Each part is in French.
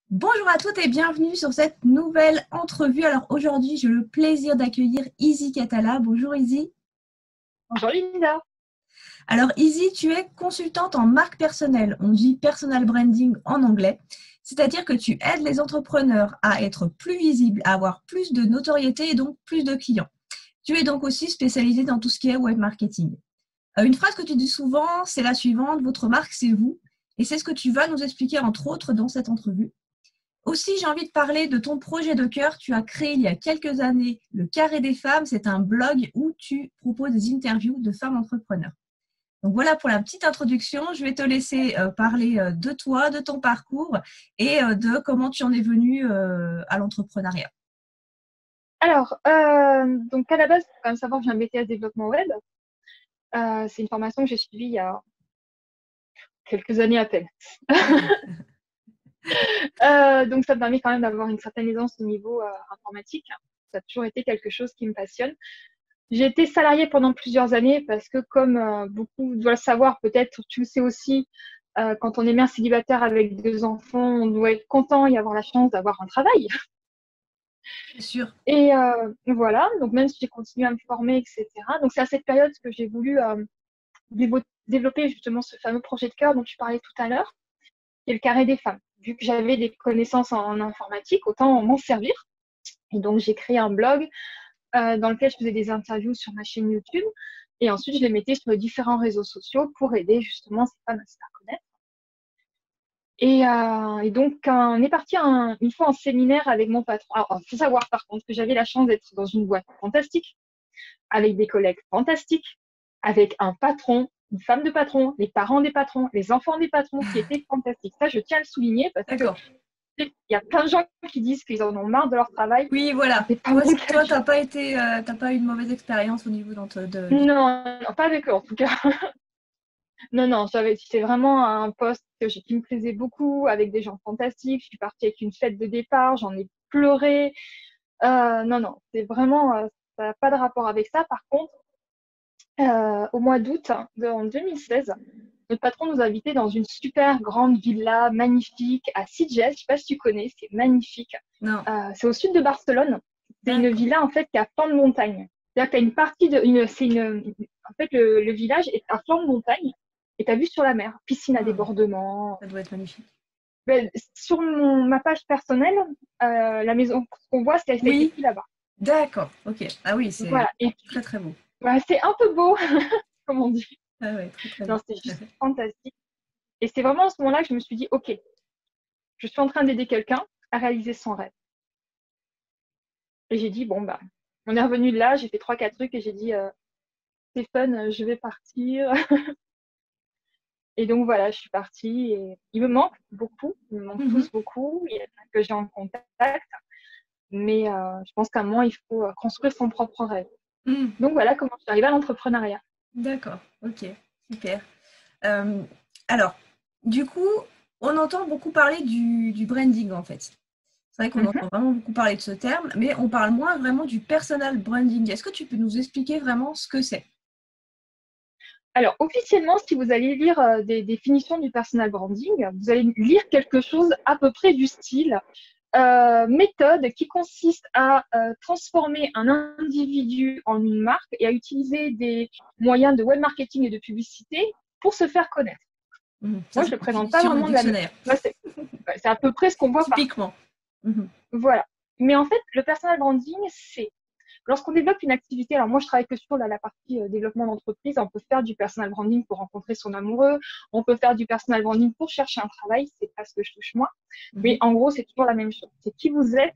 Bonjour à toutes et bienvenue sur cette nouvelle entrevue. Alors aujourd'hui, j'ai le plaisir d'accueillir Izzy Catala. Bonjour Izzy. Bonjour Linda. Alors Izzy, tu es consultante en marque personnelle. On dit personal branding en anglais. C'est-à-dire que tu aides les entrepreneurs à être plus visibles, à avoir plus de notoriété et donc plus de clients. Tu es donc aussi spécialisée dans tout ce qui est web marketing. Une phrase que tu dis souvent, c'est la suivante: votre marque, c'est vous. Et c'est ce que tu vas nous expliquer entre autres dans cette entrevue. Aussi, j'ai envie de parler de ton projet de cœur. Tu as créé il y a quelques années le Carré des femmes. C'est un blog où tu proposes des interviews de femmes entrepreneurs. Donc voilà pour la petite introduction. Je vais te laisser parler de toi, de ton parcours et de comment tu en es venue à l'entrepreneuriat. Donc à la base, il faut quand même savoir que j'ai un BTS développement web. C'est une formation que j'ai suivie il y a quelques années à peine. Donc ça me permet quand même d'avoir une certaine aisance au niveau informatique. Ça a toujours été quelque chose qui me passionne. J'ai été salariée pendant plusieurs années parce que comme beaucoup doivent le savoir, peut-être tu le sais aussi, quand on est mère célibataire avec deux enfants, on doit être content et avoir la chance d'avoir un travail. C'est sûr. Et voilà, donc même si j'ai continué à me former, etc. Donc c'est à cette période que j'ai voulu développer justement ce fameux projet de cœur dont tu parlais tout à l'heure, qui est le carré des femmes. Vu que j'avais des connaissances en informatique, autant m'en servir. Et donc j'ai créé un blog dans lequel je faisais des interviews sur ma chaîne YouTube. Et ensuite, je les mettais sur les différents réseaux sociaux pour aider justement ces femmes à se faire connaître. Et donc, on est parti une fois en séminaire avec mon patron. Alors, il faut savoir par contre que j'avais la chance d'être dans une boîte fantastique, avec des collègues fantastiques, avec un patron, une femme de patron, les parents des patrons, les enfants des patrons qui étaient fantastiques. Ça, je tiens à le souligner parce que D'accord. il y a plein de gens qui disent qu'ils en ont marre de leur travail. Oui, voilà. C'est pas Toi, mon cas toi, du t'as tout. pas été, t'as pas eu une mauvaise expérience au niveau du... Non, non, pas avec eux en tout cas. Non, non, c'était vraiment un poste qui me plaisait beaucoup, avec des gens fantastiques. Je suis partie avec une fête de départ, j'en ai pleuré. Non, non, c'est vraiment, ça n'a pas de rapport avec ça. Par contre, au mois d'août en 2016, notre patron nous a invités dans une super grande villa magnifique à Sitges. Je ne sais pas si tu connais, c'est magnifique. Non, C'est au sud de Barcelone. C'est une d'accord. villa en fait qui est à flanc de montagne. C'est-à-dire que tu as une partie de en fait le village est à flanc de montagne et tu as vue sur la mer, piscine à Ah, débordement. ça doit être magnifique. Ben, sur ma page personnelle, la maison qu'on voit, ça a été Oui, pris là-bas. d'accord. Ok. Ah oui, c'est Voilà. Et très puis, très beau. ouais, c'est un peu beau, comme on dit. Ah ouais, très très Non, beau. c'est juste fantastique. Et c'est vraiment à ce moment-là que je me suis dit, OK, je suis en train d'aider quelqu'un à réaliser son rêve. Et j'ai dit, bon, bah, on est revenu de là, j'ai fait 3, 4 trucs et j'ai dit, Stéphane, je vais partir. Et donc voilà, je suis partie et il me manque beaucoup, ils me manquent Mhm. tous beaucoup. Il y en a que j'ai en contact, mais je pense qu'à un moment, il faut construire son propre rêve. Mhm. Donc voilà comment je suis arrivée à l'entrepreneuriat. D'accord, ok, super. Euh, alors, du coup, on entend beaucoup parler du branding en fait. C'est vrai qu'on Mhm. entend vraiment beaucoup parler de ce terme, mais on parle moins vraiment du personal branding. Est-ce que tu peux nous expliquer vraiment ce que c'est? Alors, officiellement, si vous allez lire des définitions du personal branding, vous allez lire quelque chose à peu près du style méthode qui consiste à transformer un individu en une marque et à utiliser des moyens de web marketing et de publicité pour se faire connaître. Mhm. Ça, Moi, je c'est ne le la présente pas définition du vraiment de la même. dictionnaire, Moi, c'est à peu près ce qu'on voit partout. typiquement. Mhm. Voilà. Mais en fait, le personal branding, c'est lorsqu'on développe une activité. Alors moi, je travaille que sur la partie développement d'entreprise. On peut faire du personal branding pour rencontrer son amoureux. On peut faire du personal branding pour chercher un travail. C'est pas ce que je touche moi. Mais Mhm. en gros, c'est toujours la même chose. C'est qui vous êtes,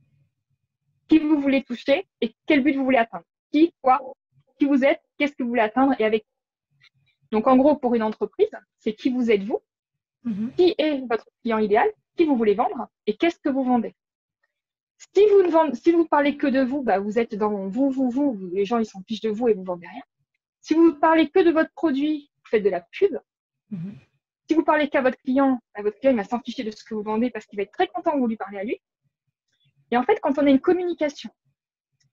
qui vous voulez toucher et quel but vous voulez atteindre. Qui, quoi, qui vous êtes, qu'est-ce que vous voulez atteindre et avec. Donc en gros, pour une entreprise, c'est qui vous êtes vous, Mhm. qui est votre client idéal, qui vous voulez vendre et qu'est-ce que vous vendez. Si vous parlez que de vous, bah, vous êtes dans vous, les gens ils s'en fichent de vous et vous vendez rien. Si vous parlez que de votre produit, vous faites de la pub. Mhm. Si vous parlez qu'à votre client, bah, votre client il va s'en ficher de ce que vous vendez parce qu'il va être très content que vous lui parlez à lui. Et en fait, quand on a une communication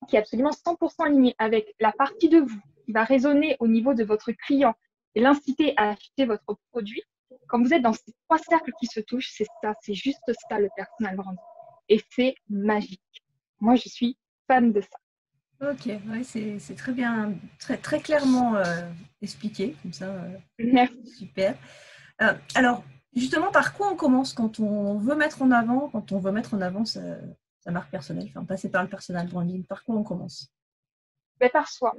qui est absolument 100% alignée avec la partie de vous qui va résonner au niveau de votre client et l'inciter à acheter votre produit, quand vous êtes dans ces trois cercles qui se touchent, c'est ça, c'est juste ça le personal branding. Et c'est magique. Moi, je suis fan de ça. Ok, ouais, c'est très bien, très clairement expliqué, comme ça, Merci. super. Alors, justement, par quoi on commence quand on veut mettre en avant sa marque personnelle, enfin passer par le personal branding, par quoi on commence? Mais par soi,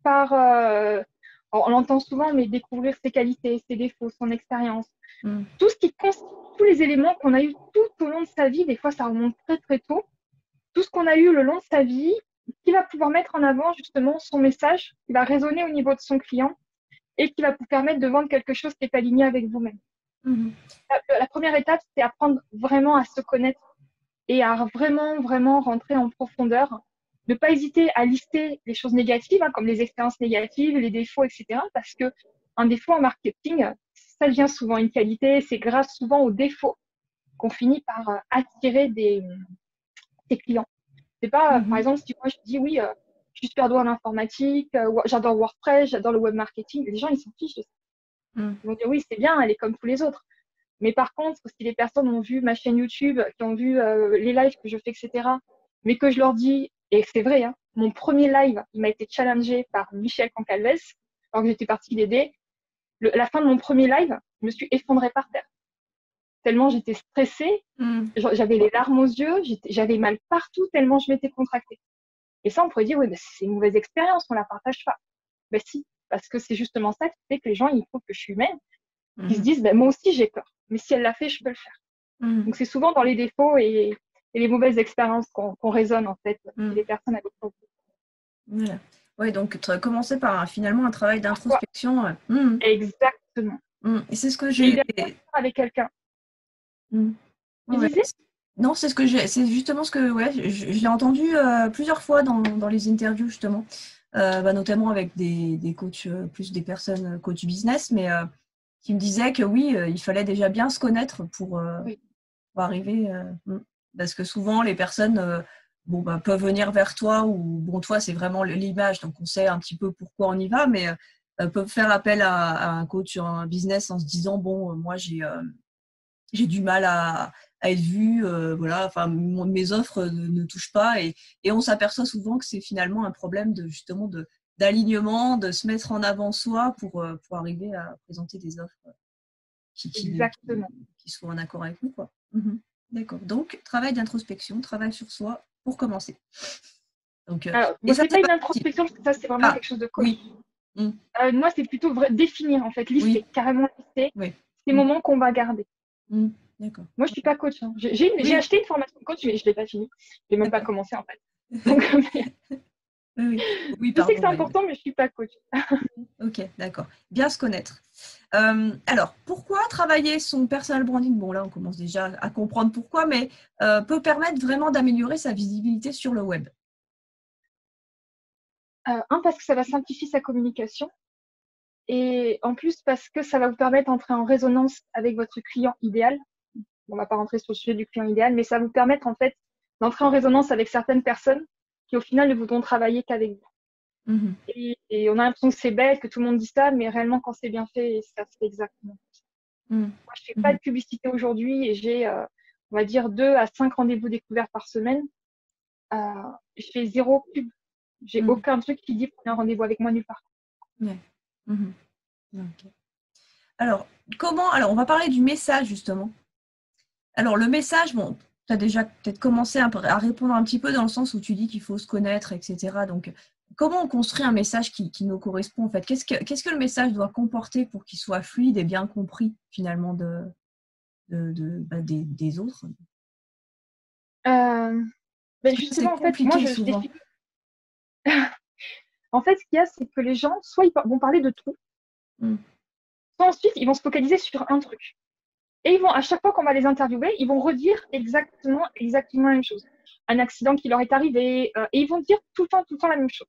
on l'entend souvent, mais découvrir ses qualités, ses défauts, son expérience. Tout ce qui constitue, tous les éléments qu'on a eu tout au long de sa vie, des fois ça remonte très très tôt, tout ce qu'on a eu le long de sa vie, qui va pouvoir mettre en avant justement son message, qui va résonner au niveau de son client et qui va vous permettre de vendre quelque chose qui est aligné avec vous-même. La première étape, c'est apprendre vraiment à se connaître et à vraiment, vraiment rentrer en profondeur. Ne pas hésiter à lister les choses négatives, comme les expériences négatives, les défauts, etc. Parce que un défaut en marketing, ça devient souvent une qualité. C'est grâce souvent aux défauts qu'on finit par attirer des clients. C'est pas, par exemple, si moi je dis oui, je suis super douée en informatique, j'adore WordPress, j'adore le web marketing, les gens ils s'en fichent de ça. Ils vont dire oui, c'est bien, elle est comme tous les autres. Mais par contre, si les personnes ont vu ma chaîne YouTube, qui ont vu les lives que je fais, etc., mais que je leur dis, et c'est vrai, hein, mon premier live, il m'a été challengé par Michel Concalves, alors que j'étais partie l'aider. La fin de mon premier live, je me suis effondrée par terre. Tellement j'étais stressée, j'avais les larmes aux yeux, j'avais mal partout, tellement je m'étais contractée. Et ça, on pourrait dire, oui, mais c'est une mauvaise expérience, on la partage pas. Ben si, parce que c'est justement ça qui fait que les gens, ils trouvent que je suis humaine. Ils se disent, ben, moi aussi, j'ai peur. Mais si elle l'a fait, je peux le faire. Donc, c'est souvent dans les défauts et les mauvaises expériences qu'on raisonne, en fait, chez les personnes avec nous. Voilà. Oui, donc commencer par finalement un travail d'introspection. Exactement. Et c'est ce que j'ai avec quelqu'un. Ouais. Non, c'est c'est justement ce que je l'ai entendu plusieurs fois dans les interviews justement, notamment avec des coachs, plus des personnes coach business, mais qui me disaient que oui, il fallait déjà bien se connaître pour arriver. Parce que souvent les personnes peuvent venir vers toi ou bon, toi c'est vraiment l'image, donc on sait un petit peu pourquoi on y va, mais peuvent faire appel à un coach sur un business en se disant bon, moi j'ai du mal à être vue, voilà, enfin mes offres ne touchent pas et on s'aperçoit souvent que c'est finalement un problème justement d'alignement, de se mettre en avant soi pour arriver à présenter des offres qui soient en accord avec nous, quoi. D'accord. Donc, travail d'introspection, travail sur soi pour commencer. Donc, alors, moi, c'est pas une introspection, parce que ça, c'est vraiment quelque chose de coach. Oui. Moi, c'est plutôt définir, en fait, lister, carrément lister ces moments qu'on va garder. D'accord. Moi, je suis pas coach. Hein. J'ai acheté une formation de coach, mais je l'ai pas finie. Je l'ai même pas commencé, en fait. Donc, je sais que c'est important, mais je suis pas coach. Ok, d'accord. Bien se connaître. Alors, pourquoi travailler son personal branding? Bon, là, on commence déjà à comprendre pourquoi, mais peut permettre vraiment d'améliorer sa visibilité sur le web. Parce que ça va simplifier sa communication. Et en plus, parce que ça va vous permettre d'entrer en résonance avec votre client idéal. On va pas rentrer sur le sujet du client idéal, mais ça va vous permettre, en fait, d'entrer en résonance avec certaines personnes qui, au final, ne voudront travailler qu'avec vous. Et on a l'impression que c'est bête, que tout le monde dit ça, mais réellement, quand c'est bien fait, ça se fait exactement ça. Moi, je fais pas de publicité aujourd'hui et j'ai, on va dire, 2 à 5 rendez-vous découverts par semaine. Je fais 0 pub. J'ai aucun truc qui dit prenez un rendez-vous avec moi nulle part. Okay. Alors, on va parler du message, justement. Alors, le message, bon, tu as déjà peut-être commencé à répondre un petit peu dans le sens où tu dis qu'il faut se connaître, etc. Donc, comment on construit un message qui nous correspond, en fait? Qu'est-ce que le message doit comporter pour qu'il soit fluide et bien compris, finalement, des autres? Justement, en fait, moi, je définis. En fait, ce qu'il y a, c'est que les gens, soit ils vont parler de tout, soit ensuite, ils vont se focaliser sur un truc. Et ils vont, à chaque fois qu'on va les interviewer, ils vont redire exactement la même chose. Un accident qui leur est arrivé, et ils vont dire tout le temps la même chose.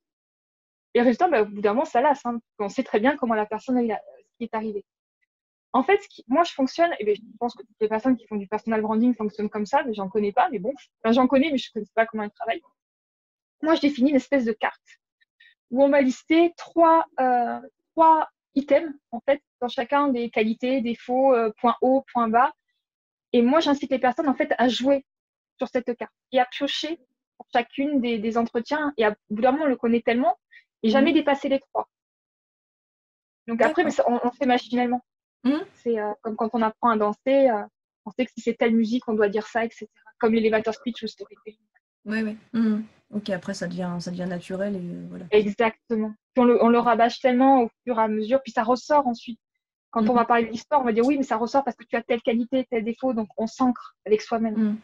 Et le résultat, au bout d'un moment, ça lasse. Hein, on sait très bien comment la personne ce qui est arrivé. En fait, moi, je fonctionne, et je pense que toutes les personnes qui font du personal branding fonctionnent comme ça, mais j'en connais pas, mais bon, j'en connais, mais je ne connais pas comment ils travaillent. Moi, je définis une espèce de carte où on va lister trois items, en fait, dans chacun des qualités, défauts, points hauts, points bas. Et moi, j'incite les personnes en fait à jouer sur cette carte et à piocher pour chacune des entretiens. Et au bout d'un moment, on le connaît tellement et jamais dépasser les 3. Donc après, mais on le fait machinalement. C'est comme quand on apprend à danser, on sait que si c'est telle musique, on doit dire ça, etc. Comme l'élévateur speech ou le storytelling. Oui. Ok, après ça devient naturel et voilà. Exactement. Puis on le rabâche tellement au fur et à mesure, puis ça ressort ensuite. Quand on va parler de l'histoire, on va dire oui, mais ça ressort parce que tu as telle qualité, tel défaut, donc on s'ancre avec soi-même.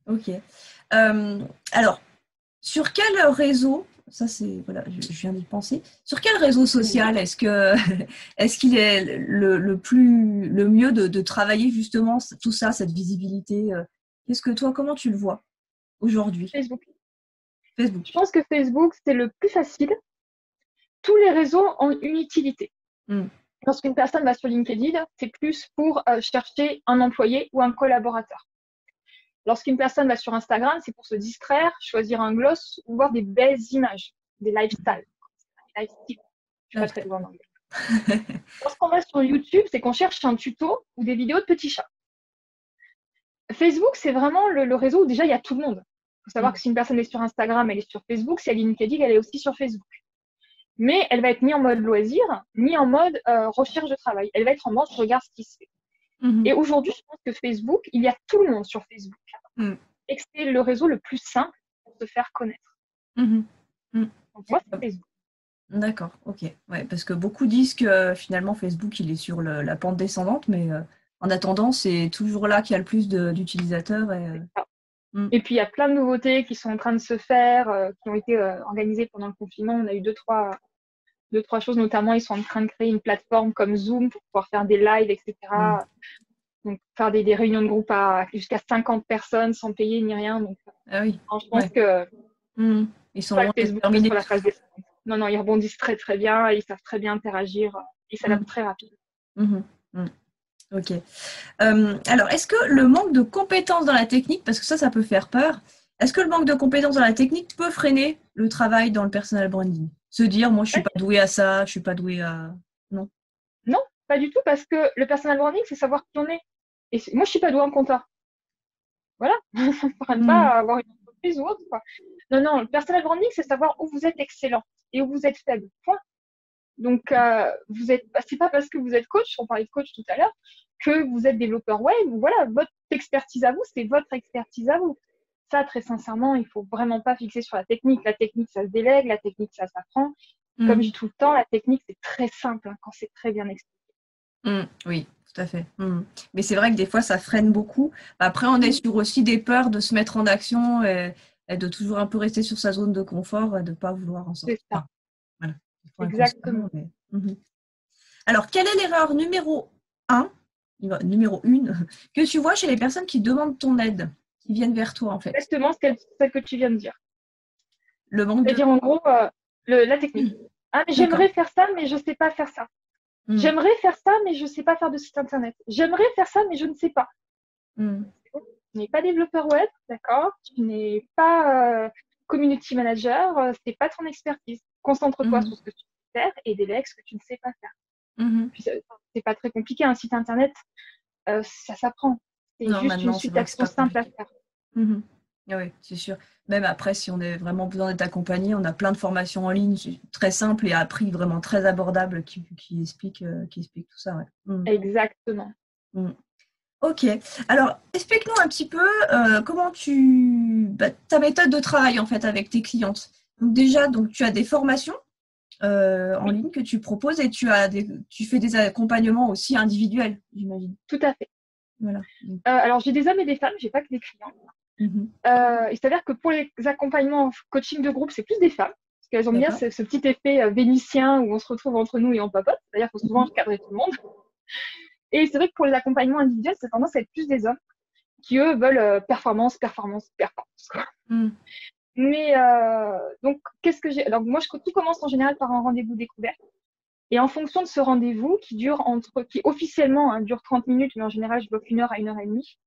Ok. Alors, sur quel réseau, ça c'est, voilà, je viens d'y penser, sur quel réseau social est-ce qu'il est le mieux de travailler justement tout ça, cette visibilité comment tu le vois aujourd'hui? Facebook. Facebook. Je pense que Facebook, c'est le plus facile. Tous les réseaux ont une utilité. Lorsqu'une personne va sur LinkedIn, c'est plus pour chercher un employé ou un collaborateur. Lorsqu'une personne va sur Instagram, c'est pour se distraire, choisir un gloss ou voir des belles images, des lifestyles. Je ne suis pas très douée en anglais. Lorsqu'on va sur YouTube, c'est qu'on cherche un tuto ou des vidéos de petits chats. Facebook, c'est vraiment le réseau où déjà il y a tout le monde. Il faut savoir que si une personne est sur Instagram, elle est sur Facebook. Si elle est LinkedIn, elle est aussi sur Facebook. Mais elle va être ni en mode loisir, ni en mode recherche de travail. Elle va être en mode je regarde ce qui se fait. Et aujourd'hui, je pense que Facebook, il y a tout le monde sur Facebook. Et que c'est le réseau le plus simple pour se faire connaître. Donc moi, c'est Facebook. D'accord, ok. Ouais, parce que beaucoup disent que finalement Facebook, il est sur la pente descendante, mais en attendant, c'est toujours là qu'il y a le plus d'utilisateurs. Et puis, il y a plein de nouveautés qui sont en train de se faire, qui ont été organisées pendant le confinement. On a eu deux, trois choses, notamment, ils sont en train de créer une plateforme comme Zoom pour pouvoir faire des lives, etc. Donc, faire des réunions de groupe jusqu'à 50 personnes sans payer ni rien. Donc, je pense que ils sont loin de terminer. Sur la phase descendante. Non, ils rebondissent très, très bien. Ils savent très bien interagir et ça va très rapide. Ok. Alors, est-ce que le manque de compétences dans la technique, parce que ça peut faire peur, est-ce que le manque de compétences dans la technique peut freiner le travail dans le personal branding? Se dire, moi, je suis pas douée à ça, je suis pas douée à... Non. Non, pas du tout, parce que le personal branding, c'est savoir qui on est. Et moi, je suis pas douée en compta. Voilà. Ça ne peut pas avoir une entreprise ou autre, quoi. Non, le personal branding, c'est savoir où vous êtes excellent et où vous êtes faible. Point. Donc, c'est pas parce que vous êtes coach, on parlait de coach tout à l'heure, que vous êtes développeur web. Voilà, votre expertise à vous, c'est votre expertise à vous. Ça, très sincèrement, il faut vraiment pas fixer sur la technique. La technique, ça se délègue, la technique, ça s'apprend. Comme je dis tout le temps, la technique, c'est très simple quand c'est très bien expliqué. Oui, tout à fait. Mais c'est vrai que des fois, ça freine beaucoup. Après, on est sur aussi des peurs de se mettre en action et de toujours un peu rester sur sa zone de confort et de ne pas vouloir en sortir. C'est ça. Voilà. Exactement. Alors, quelle est l'erreur numéro 1, que tu vois chez les personnes qui demandent ton aide, qui viennent vers toi, en fait? Exactement celle que tu viens de dire. Le manque C'est-à-dire, en gros, la technique. Ah, mais j'aimerais faire ça, mais je ne sais pas faire ça. J'aimerais faire ça, mais je ne sais pas faire de site internet. J'aimerais faire ça, mais je ne sais pas. Tu n'es pas développeur web, d'accord? Tu n'es pas community manager, ce n'est pas ton expertise. Concentre-toi sur ce que tu sais faire et délègue ce que tu ne sais pas faire. Puis, c'est pas très compliqué, un site internet, ça s'apprend. C'est juste une suite d'actions simples à faire. Oui, c'est sûr. Même après, si on a vraiment besoin d'être accompagné, on a plein de formations en ligne très simples et à prix vraiment très abordable qui expliquent tout ça. Exactement. Ok. Alors, explique-nous un petit peu comment ta méthode de travail en fait avec tes clientes. Donc déjà, tu as des formations en ligne que tu proposes et tu fais des accompagnements aussi individuels, j'imagine. Tout à fait. Voilà. Alors, j'ai des hommes et des femmes, j'ai pas que des clients. Il s'avère que pour les accompagnements coaching de groupe, c'est plus des femmes, parce qu'elles ont bien ce petit effet vénitien où on se retrouve entre nous et on papote. C'est-à-dire qu'il faut souvent cadrer tout le monde. Et c'est vrai que pour les accompagnements individuels, c'est tendance à être plus des hommes qui, eux, veulent performance. Quoi. Mais donc, qu'est-ce que j'ai? Alors, moi, tout commence en général par un rendez-vous découverte. Et en fonction de ce rendez-vous, qui officiellement dure 30 minutes, mais en général, je bloque 1 heure à 1 heure et demie,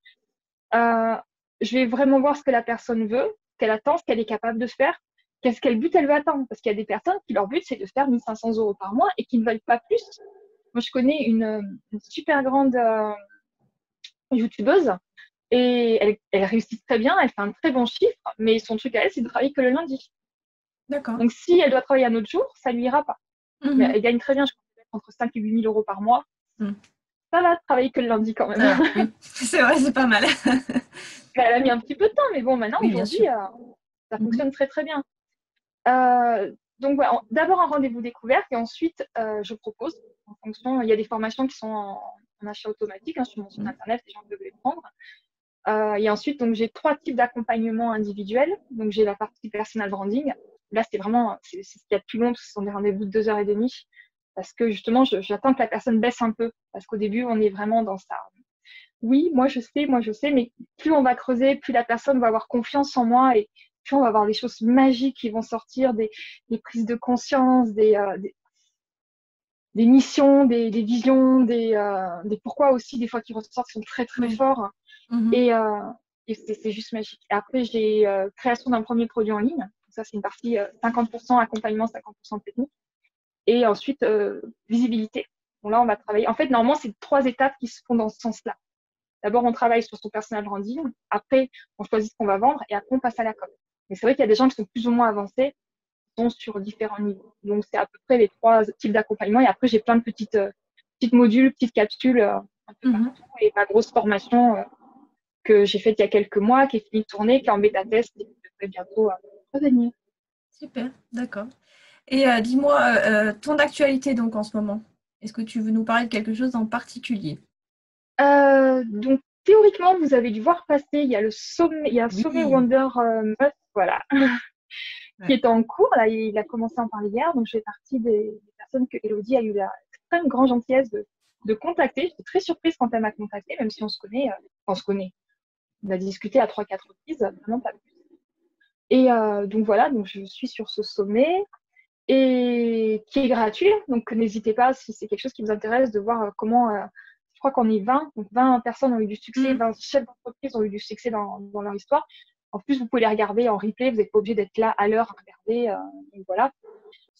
je vais vraiment voir ce que la personne veut, ce qu'elle attend, ce qu'elle est capable de faire, quel but elle veut atteindre. Parce qu'il y a des personnes qui leur but, c'est de faire 1 500 € par mois et qui ne veulent pas plus Moi, je connais une super grande youtubeuse et elle réussit très bien, elle fait un très bon chiffre, mais son truc à elle, c'est de travailler que le lundi. D'accord. Donc, si elle doit travailler un autre jour, ça lui ira pas. Mais Mhm. elle gagne très bien, je crois, entre 5 et 8 000 euros par mois. Mhm. Ça va, travailler que le lundi quand même. Ça va, oui. C'est vrai, c'est pas mal. Elle a mis un petit peu de temps, mais bon, maintenant, Oui, bien aujourd'hui, sûr. ça Mhm. fonctionne très, très bien. Donc, voilà, d'abord un rendez-vous découverte et ensuite, je propose, en fonction, il y a des formations qui sont en achat automatique sur mon site Mhm. internet, les gens peuvent les prendre. Et ensuite, donc, j'ai 3 types d'accompagnement individuels. Donc, j'ai la partie personal branding. Là, c'est vraiment, c'est ce qu'il y a de plus long, parce que ce sont des rendez-vous de 2 h 30. Parce que justement, j'attends que la personne baisse un peu. Parce qu'au début, on est vraiment dans ça. Oui, moi je sais, mais plus on va creuser, plus la personne va avoir confiance en moi et plus on va avoir des choses magiques qui vont sortir, des prises de conscience, des missions, des visions, des pourquoi aussi, des fois qui ressortent, qui sont très très Oui. forts. Mhm. Et, euh, et c'est juste magique. Et après, j'ai création d'un premier produit en ligne. Ça, c'est une partie 50% accompagnement, 50% technique. Et ensuite, visibilité. Bon, là, on va travailler. En fait, normalement, c'est 3 étapes qui se font dans ce sens-là. D'abord, on travaille sur son personal branding. Après, on choisit ce qu'on va vendre. Et après, on passe à la com. Mais c'est vrai qu'il y a des gens qui sont plus ou moins avancés, qui sont sur différents niveaux. Donc, c'est à peu près les 3 types d'accompagnement. Et après, j'ai plein de petites modules, petites capsules un peu Mhm. partout. Et ma grosse formation que j'ai faite il y a quelques mois, qui est finie de tourner, qui est en bêta-test et qui devrait bientôt revenir. Super, d'accord. Et dis-moi, ton actualité donc en ce moment, est-ce que tu veux nous parler de quelque chose en particulier? Donc, théoriquement, vous avez dû voir passer, il y a le sommet, il y a un sommet Oui. Wonder Must, voilà, qui Ouais. est en cours. Là, il a commencé à en parler hier. Donc, je fais partie des personnes que Elodie a eu la extrême grande gentillesse de contacter. J'étais très surprise quand elle m'a contactée, même si on se connaît. On se connaît. On a discuté à 3-4 reprises, vraiment pas plus. Et donc, voilà, donc je suis sur ce sommet et qui est gratuit. Donc, n'hésitez pas, si c'est quelque chose qui vous intéresse, de voir comment. Je crois qu'on est 20, donc 20 personnes ont eu du succès, Mhm. 20 chefs d'entreprise ont eu du succès dans leur histoire. En plus, vous pouvez les regarder en replay, vous n'êtes pas obligé d'être là à l'heure à regarder. Donc voilà.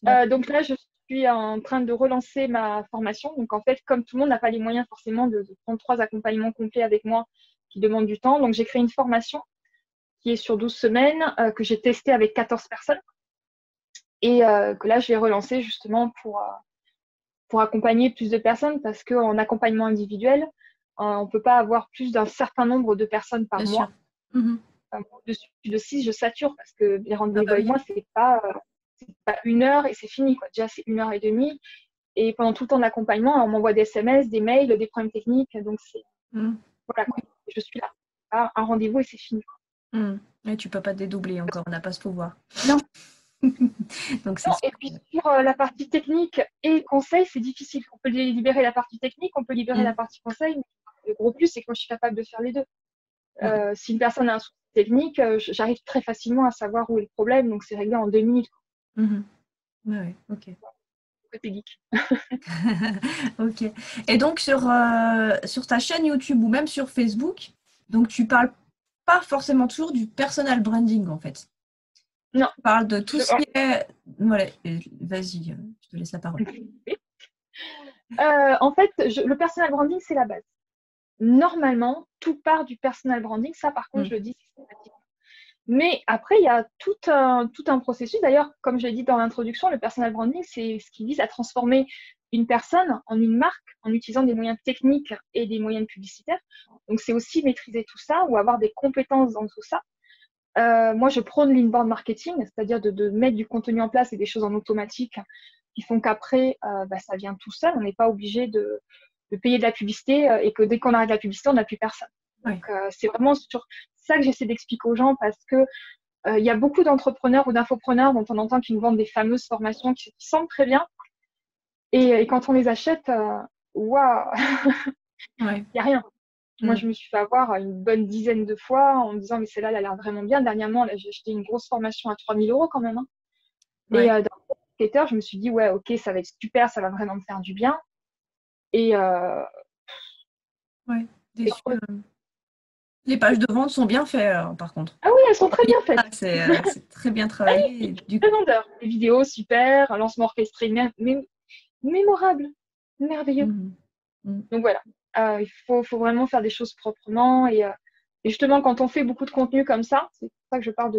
D'accord. Donc là, je suis en train de relancer ma formation. Donc en fait, comme tout le monde n'a pas les moyens forcément de prendre 3 accompagnements complets avec moi qui demandent du temps, donc j'ai créé une formation qui est sur 12 semaines, que j'ai testée avec 14 personnes et que là, je vais relancer justement pour accompagner plus de personnes parce qu'en accompagnement individuel, on ne peut pas avoir plus d'un certain nombre de personnes par Bien sûr. mois. Mhm. Dessus de 6, je sature parce que les Ah rendez-vous bah avec oui. moi, c'est pas 1 heure et c'est fini, quoi. Déjà, c'est 1 h 30. Et pendant tout le temps d'accompagnement, on m'envoie des SMS, des mails, des problèmes techniques. Donc, Mhm. voilà, quoi. Je suis là. Un rendez-vous et c'est fini, quoi. Mhm. Et tu peux pas te dédoubler encore, on n'a pas ce pouvoir. Non, Donc c'est non. sûr Et puis, que- sur la partie technique et conseil, c'est difficile. On peut libérer la partie technique, on peut libérer la Mhm. partie conseil. Le gros plus, c'est que moi, je suis capable de faire les deux. Mhm. Si une personne a un souci technique, j'arrive très facilement à savoir où est le problème. Donc, c'est réglé en 2 minutes, quoi. Mhm. Ouais, ouais, ok. Côté geek. Ok. Et donc sur ta chaîne YouTube ou même sur Facebook, donc tu parles pas forcément toujours du personal branding en fait. Non. Tu parles de tout Je- ce qui est. Voilà, vas-y, je te laisse la parole. En fait, le personal branding, c'est la base. Normalement, tout part du personal branding. Ça, par contre, Mm. je le dis systématiquement. Mais après, il y a tout un processus. D'ailleurs, comme je l'ai dit dans l'introduction, le personal branding, c'est ce qui vise à transformer une personne en une marque en utilisant des moyens techniques et des moyens publicitaires. Donc, c'est aussi maîtriser tout ça ou avoir des compétences dans tout ça. Moi, je prône l'inbound marketing, c'est-à-dire de mettre du contenu en place et des choses en automatique qui font qu'après, ça vient tout seul. On n'est pas obligé de payer de la publicité et que dès qu'on arrête la publicité, on n'a plus personne. Ouais. Donc, c'est vraiment sur ça que j'essaie d'expliquer aux gens parce que il y a beaucoup d'entrepreneurs ou d'infopreneurs dont on entend qu'ils nous vendent des fameuses formations qui semblent très bien. Et quand on les achète, waouh, Ouais. il n'y a rien. Moi, Mm. je me suis fait avoir une bonne dizaine de fois en me disant, mais celle-là, elle a l'air vraiment bien. Dernièrement, là, j'ai acheté une grosse formation à 3 000 € quand même, hein. Et Ouais. dans le marketeur, je me suis dit, ouais, ok, ça va être super, ça va vraiment me faire du bien. Et, Ouais. et Déçu. Les pages de vente sont bien faites, par contre. ah oui, elles sont très bien faites. Ah, c'est très bien travaillé. Magnifique. Très vendeur. Les vidéos, super. Un lancement orchestré mémorable. merveilleux. Mhm. Mhm. Donc voilà, faut vraiment faire des choses proprement et justement quand on fait beaucoup de contenu comme ça, c'est pour ça que je parle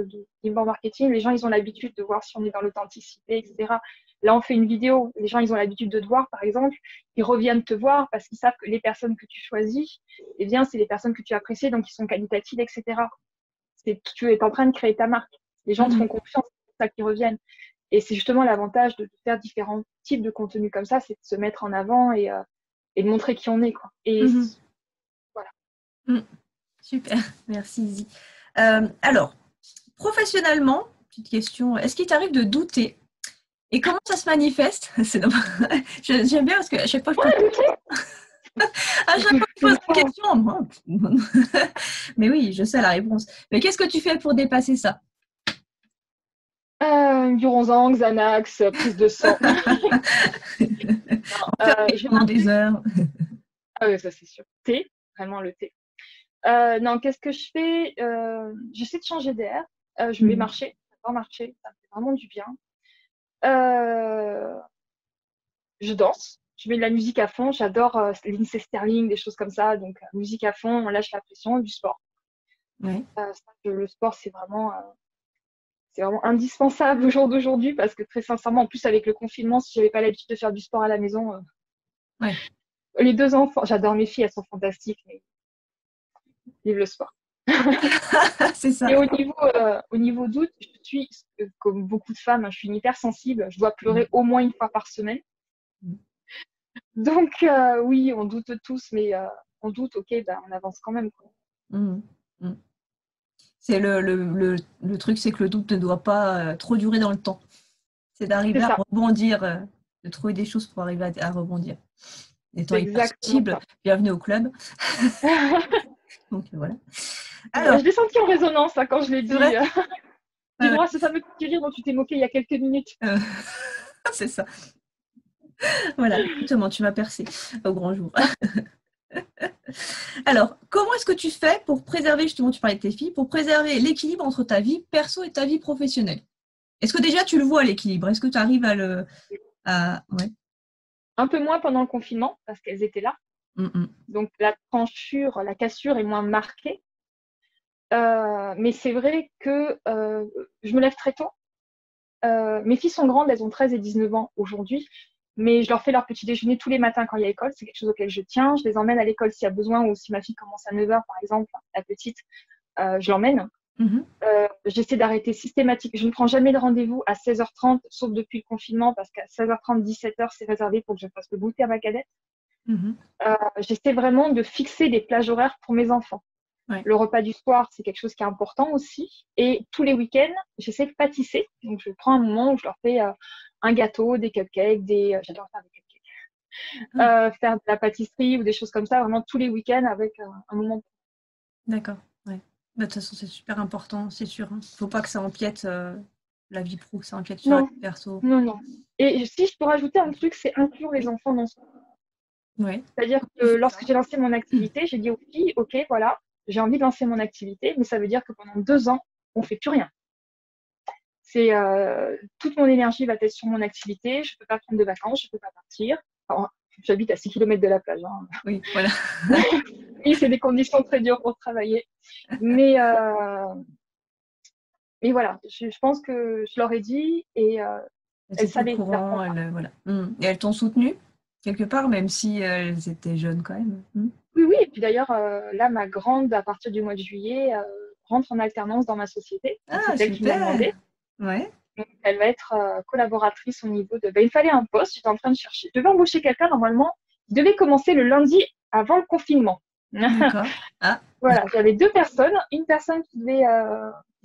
d'inbound marketing, les gens ils ont l'habitude de voir si on est dans l'authenticité, etc. Là on fait une vidéo, les gens ils ont l'habitude de te voir par exemple, ils reviennent te voir parce qu'ils savent que les personnes que tu choisis, eh bien c'est les personnes que tu apprécies donc ils sont qualitatives, etc. Tu es en train de créer ta marque. Les gens te font Mhm. confiance, c'est pour ça qu'ils reviennent. Et c'est justement l'avantage de faire différents types de contenus comme ça, c'est de se mettre en avant et de montrer qui on est, quoi. Et Mhm. voilà. Mhm. Super, merci Izzy. Alors, professionnellement, petite question, est-ce qu'il t'arrive de douter? Et comment ça se manifeste? C'est dommage. J'aime bien parce qu'à chaque fois que je pose, à chaque fois que je pose une question, moi, mais oui, je sais la réponse. Mais qu'est-ce que tu fais pour dépasser ça? Duronzang, Xanax, prise de sang. Enfermé J'ai pendant marché. des heures. Ah oui, ça c'est sûr. Thé, vraiment le thé. Non, qu'est-ce que je fais? J'essaie de changer d'air. Je vais Mhm. marcher. J'adore marcher. Ça me fait vraiment du bien. Euh, je danse. Je mets de la musique à fond. J'adore Lindsey Sterling, des choses comme ça. Donc, musique à fond, on lâche la pression, du sport. Ouais. Le sport, c'est vraiment indispensable au jour d'aujourd'hui parce que très sincèrement, en plus avec le confinement, si j'avais pas l'habitude de faire du sport à la maison, Ouais. les deux enfants, j'adore mes filles, elles sont fantastiques, mais vive le sport. C'est ça. Et au niveau d'août, je suis, comme beaucoup de femmes, hein, je suis une hypersensible. Je dois pleurer au moins une fois par semaine. Donc, oui, on doute tous, mais on doute, ok, ben, on avance quand même, quoi. Mhm. Mhm. C'est le truc, c'est que le doute ne doit pas trop durer dans le temps. C'est C'est d'arriver à ça, rebondir, de trouver des choses pour arriver à rebondir. Étant c'est exactement hypersensible, ça. bienvenue au club. Donc voilà. Ouais, Alors, je l'ai senti en résonance hein, quand je l'ai c'est dit. vrai, J'ai droit à ce fameux petit rire dont tu t'es moqué il y a quelques minutes. euh, c'est ça. Voilà, exactement, tu m'as percé au grand jour. Alors, comment est-ce que tu fais pour préserver, justement, tu parlais de tes filles, pour préserver l'équilibre entre ta vie perso et ta vie professionnelle? Est-ce que déjà tu le vois l'équilibre? Est-ce que tu arrives à le... Ouais. Un peu moins pendant le confinement parce qu'elles étaient là. Mm, Donc la cassure est moins marquée. Mais c'est vrai que je me lève très tôt. Mes filles sont grandes, elles ont 13 et 19 ans aujourd'hui, mais je leur fais leur petit déjeuner tous les matins quand il y a école. C'est quelque chose auquel je tiens. Je les emmène à l'école s'il y a besoin ou si ma fille commence à 9 heures, par exemple, la petite, je l'emmène. mhm. J'essaie d'arrêter systématique. Je ne prends jamais de rendez-vous à 16h30, sauf depuis le confinement, parce qu'à 16h30, 17h, c'est réservé pour que je fasse le goûter à ma cadette. Mhm. J'essaie vraiment de fixer des plages horaires pour mes enfants. Ouais. Le repas du soir, c'est quelque chose qui est important aussi. Et tous les week-ends, j'essaie de pâtisser. Donc, je prends un moment où je leur fais un gâteau, des cupcakes, j'adore faire des cupcakes. Ah, Faire de la pâtisserie ou des choses comme ça, vraiment tous les week-ends avec un moment. d'accord. Ouais. Bah, de toute façon, c'est super important, c'est sûr. Hein. Faut pas que ça empiète la vie pro, que ça empiète sur la Non, vie perso. non, non. Et si je peux rajouter un truc, c'est inclure les Oui. enfants dans ce. Ouais. C'est-à-dire Comment que tu fais ça? lorsque j'ai lancé mon activité, j'ai dit aux filles, OK, voilà, j'ai envie de lancer mon activité, mais ça veut dire que pendant 2 ans, on fait plus rien. C'est toute mon énergie va être sur mon activité. Je peux pas prendre de vacances, je peux pas partir. Alors, j'habite à 6 km de la plage. Hein. Oui, voilà. Oui, c'est des conditions très dures pour travailler. Mais, mais voilà, je pense que je leur ai dit et Elles elles étaient au savaient vers quoi on courant, va. voilà. Et elles t'ont soutenu quelque part, même si elles étaient jeunes quand même. Oui, oui. Et puis d'ailleurs, là, ma grande, à partir du mois de juillet, rentre en alternance dans ma société. Donc, Ah, c'est elle qui me l'a super. demandé. Ouais. Donc, elle va être collaboratrice au niveau de. Ben, il fallait un poste, j'étais en train de chercher. Je devais embaucher quelqu'un normalement qui devait commencer le lundi avant le confinement. D'accord. Ah, Voilà, j'avais deux personnes. Une personne qui devait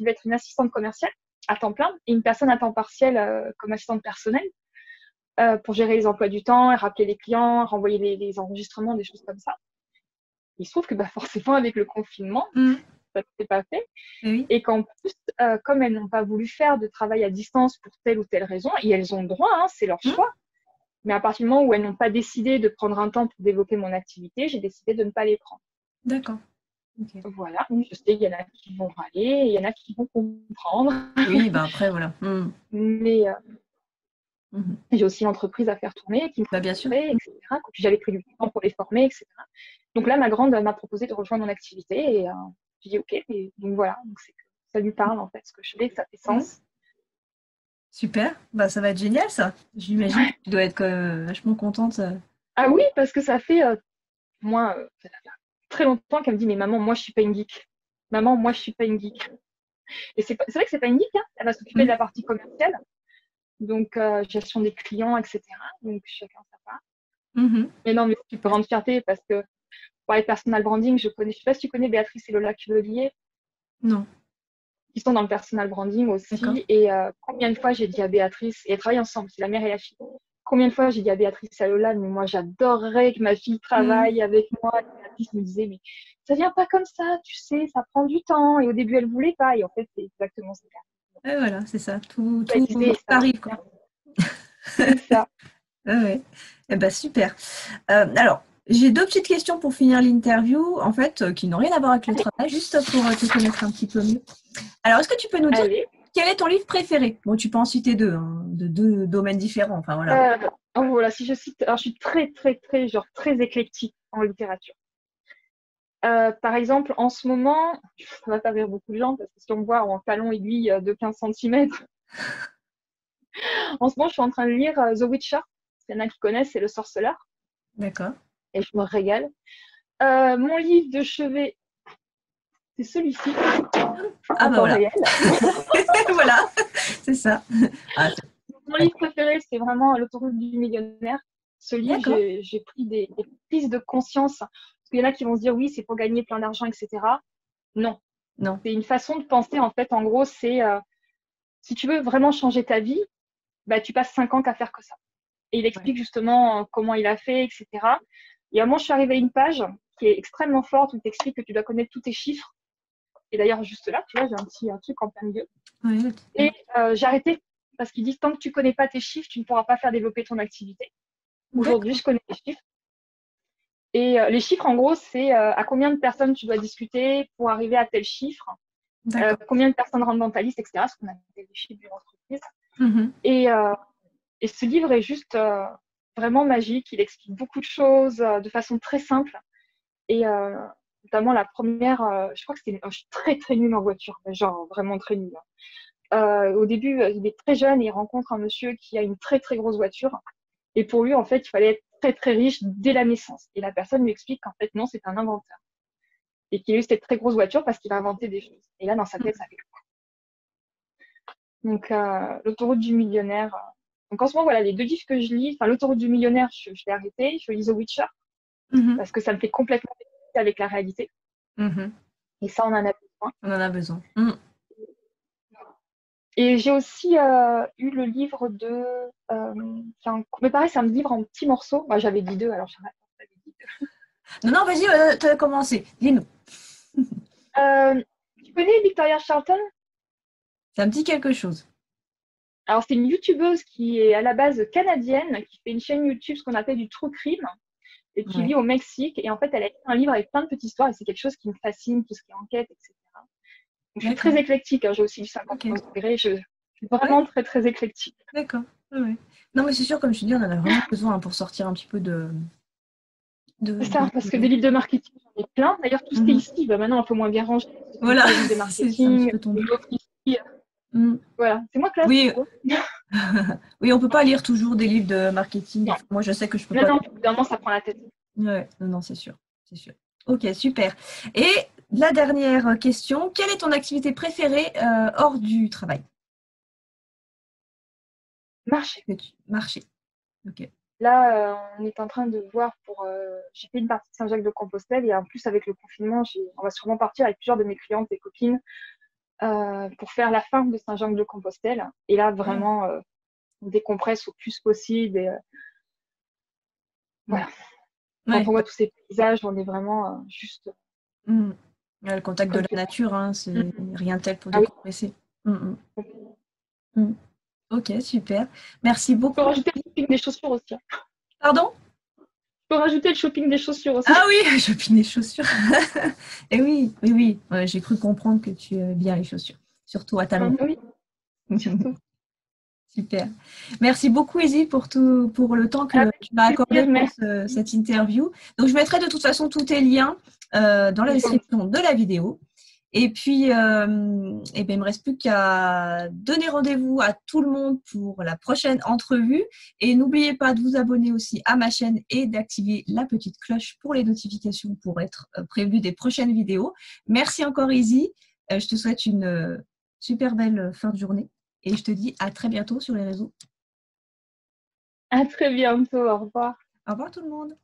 être une assistante commerciale à temps plein et une personne à temps partiel comme assistante personnelle pour gérer les emplois du temps, et rappeler les clients, renvoyer les enregistrements, des choses comme ça. Il se trouve que bah, forcément, avec le confinement, ça ne s'est pas fait. oui. Et qu'en plus, comme elles n'ont pas voulu faire de travail à distance pour telle ou telle raison, et elles ont le droit, hein, c'est leur choix, mais à partir du moment où elles n'ont pas décidé de prendre un temps pour développer mon activité, j'ai décidé de ne pas les prendre. D'accord. Ok. Voilà, donc je sais, il y en a qui vont râler, il y en a qui vont comprendre, Oui, bah après, voilà. mais J'ai aussi l'entreprise à faire tourner, qui me Bah, bien sûr. formerait, etc. Puis j'avais pris du temps pour les former, etc. Donc là, ma grande m'a proposé de rejoindre mon activité et j'ai dit OK. Et donc voilà, donc c'est que ça lui parle en fait, ce que je fais, que ça fait Ouais. sens. Super. Bah, ça va être génial, ça. J'imagine que tu dois être vachement contente. Ah oui, parce que ça fait moi ça fait très longtemps qu'elle me dit mais maman, moi je suis pas une geek. Maman, moi je suis pas une geek. Et c'est vrai que c'est pas une geek, hein. Elle va s'occuper de Mm. la partie commerciale, donc gestion des clients, etc. Donc chacun sa part. Mhm. Mais non, mais c'est une Super. grande fierté parce que pour les personal branding, je sais pas si tu connais Béatrice et Lola Cuvelier, Non. qui sont dans le personal branding D'accord. aussi. Et combien de fois j'ai dit à Béatrice, et elles travaillent ensemble, c'est la mère et la fille. Combien de fois j'ai dit à Béatrice et à Lola, mais moi j'adorerais que ma fille Mm. travaille avec moi. Et Béatrice me disait, mais ça vient pas comme ça, tu sais, ça prend du temps. Et au début, elle voulait pas. Et en fait, c'est exactement ça. Et voilà, c'est ça. Tout, Ça tout l'idée, ça arrive, quoi. c'est ça. Ouais, ouais. Eh ben, super. Alors, j'ai deux petites questions pour finir l'interview, en fait, qui n'ont rien à voir avec le travail, juste pour te connaître un petit peu mieux. Alors, est-ce que tu peux nous dire Allez. quel est ton livre préféré? Bon, tu peux en citer deux, hein, de deux domaines différents. Enfin, voilà. Oh, voilà, si je cite, alors je suis très, très, très, genre très éclectique en littérature. Par exemple, en ce moment, ça va faire rire beaucoup de gens parce que si on me voit en talon aiguille de 15 centimètres, en ce moment, je suis en train de lire The Witcher. Il y en a qui connaissent, c'est Le Sorceleur, D'accord. et je me régale. Mon livre de chevet, c'est celui-ci, Ah, en bah temps voilà. réel. Voilà, c'est ça. Ah, Mon livre préféré, c'est vraiment L'autoroute du millionnaire. Ce livre, d'accord. j'ai pris des prises de conscience. Parce qu'il y en a qui vont se dire, oui, c'est pour gagner plein d'argent, etc. Non, Non. c'est une façon de penser. En fait, en gros, c'est si tu veux vraiment changer ta vie, bah, tu passes 5 ans qu'à faire que ça. Et il Ouais. explique justement comment il a fait, etc. Et à un moment, je suis arrivée à une page qui est extrêmement forte où il t'explique que tu dois connaître tous tes chiffres. Et d'ailleurs, juste là, tu vois, j'ai un truc en plein milieu. Ouais, Et j'ai arrêté parce qu'il dit tant que tu connais pas tes chiffres, tu ne pourras pas faire développer ton activité. Aujourd'hui, d'accord. je connais les chiffres. Et les chiffres, en gros, c'est à combien de personnes tu dois discuter pour arriver à tel chiffre, D'accord. combien de personnes rentrent dans ta liste, etc. Ce qu'on appelle les chiffres d'une entreprise. Mhm. Et, et ce livre est juste vraiment magique. Il explique beaucoup de choses de façon très simple. Et notamment la première, je crois que je suis très très nulle en voiture, genre vraiment très nulle. Au début, il est très jeune et il rencontre un monsieur qui a une très très grosse voiture. Et pour lui, en fait, il fallait être très très riche dès la naissance. Et la personne lui explique qu'en fait, non, c'est un inventeur. Et qu'il a eu cette très grosse voiture parce qu'il a inventé des choses. Et là, dans sa tête, ça fait quoi? Donc, l'autoroute du millionnaire. Donc, en ce moment, voilà, les deux livres que je lis. Enfin, l'autoroute du millionnaire, je l'ai arrêté. Je lis The Witcher Mhm. parce que ça me fait complètement déconnecter avec la réalité. Mhm. Et ça, on en a besoin. On en a besoin. Mm. Et j'ai aussi eu le livre de. Mais pareil, c'est un livre en petits morceaux. Moi, j'avais dit deux, alors j'avais dit deux. Non, non, vas-y, tu as commencé. Dis-nous. Tu connais Victoria Charlton? Ça me dit quelque chose. Alors, c'est une youtubeuse qui est à la base canadienne, qui fait une chaîne YouTube, ce qu'on appelle du true crime, et qui Ouais. vit au Mexique. Et en fait, elle a écrit un livre avec plein de petites histoires, et c'est quelque chose qui me fascine, tout ce qui est enquête, etc. Donc, je suis très D'accord. éclectique, hein, j'ai aussi lu 50 Ok. degrés, je suis Ouais, vraiment très, très éclectique. d'accord. Ouais, ouais. Non, mais c'est sûr, comme je te dis, on en a vraiment besoin, hein, pour sortir un petit peu C'est ça, parce que des de- livres de marketing, j'en ai plein. D'ailleurs, tout ce qui est Mhm. ici, bah, maintenant, un peu moins bien rangé. Voilà, Les livres de c'est un petit marketing, peu tombé. l'autre ici. Mm. Voilà, c'est moins classe. Oui, oui, on peut pas lire toujours des livres de marketing. Non, Enfin, moi, je sais que je peux non, pas. non, évidemment, ça prend la tête. Ouais, non, non, c'est sûr, c'est sûr. Ok, super. Et la dernière question, quelle est ton activité préférée hors du travail? Marcher. Marcher. Ok. Là, on est en train de voir pour. J'ai fait une partie de Saint-Jacques-de-Compostelle et en plus, avec le confinement, on va sûrement partir avec plusieurs de mes clientes et copines pour faire la fin de Saint-Jacques-de-Compostelle. Et là, Ah, vraiment, on décompresse au plus possible. Et mm. voilà. Quand Ouais, on voit tous ces paysages, on est vraiment juste. mm. Ouais, le contact Ça de me la fait. nature, hein, c'est rien de tel pour Ah oui. décompresser. Mm, mm, mm. Ok, super. Merci Je peux beaucoup. rajouter le shopping des chaussures aussi, hein. Pardon? Je peux rajouter le shopping des chaussures aussi. Ah oui, je pine les chaussures. Et oui, oui, oui. Ouais, j'ai cru comprendre que tu aimais bien les chaussures, surtout à talons. Oui, surtout. Super. Merci beaucoup, Izzy, pour le temps que Avec tu m'as accordé plaisir, pour merci. cette interview. Donc, je mettrai de toute façon tous tes liens dans la description de la vidéo. Et puis, eh ben, il ne me reste plus qu'à donner rendez-vous à tout le monde pour la prochaine entrevue. Et n'oubliez pas de vous abonner aussi à ma chaîne et d'activer la petite cloche pour les notifications pour être prévenu des prochaines vidéos. Merci encore, Izzy. Je te souhaite une super belle fin de journée. Et je te dis à très bientôt sur les réseaux. À très bientôt. Au revoir. Au revoir tout le monde.